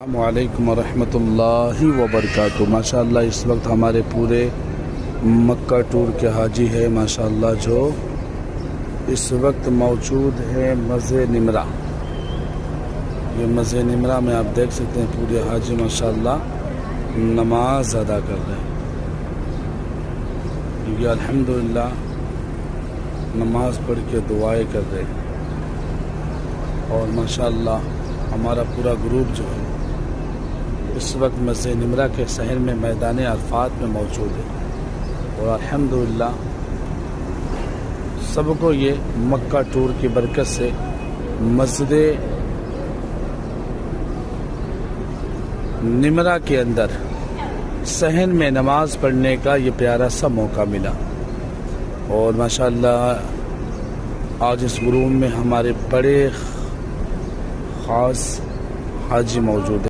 السلام علیکم ورحمۃ اللہ وبرکاتہ۔ ماشاءاللہ اس وقت ہمارے پورے مکہ ٹور کے حاجی ہے ماشاءاللہ جو اس وقت موجود ہے مسجد نمرہ۔ یہ مسجد نمرہ میں آپ دیکھ سکتے ہیں پورے حاجی ماشاءاللہ نماز ادا کر رہے ہیں۔ یہ الحمدللہ نماز پڑھ کے دعائیں کر رہے ہیں، اور ماشاءاللہ ہمارا پورا گروپ جو ہے اس وقت مسجد نمرہ کے شہر میں میدان عرفات میں موجود ہے، اور الحمدللہ سب کو یہ مکہ ٹور کی برکت سے مسجد نمرہ کے اندر صحن میں نماز پڑھنے کا یہ پیارا سا موقع ملا، اور ماشاءاللہ آج اس گروپ میں ہمارے بڑے خاص حاجی موجود ہیں۔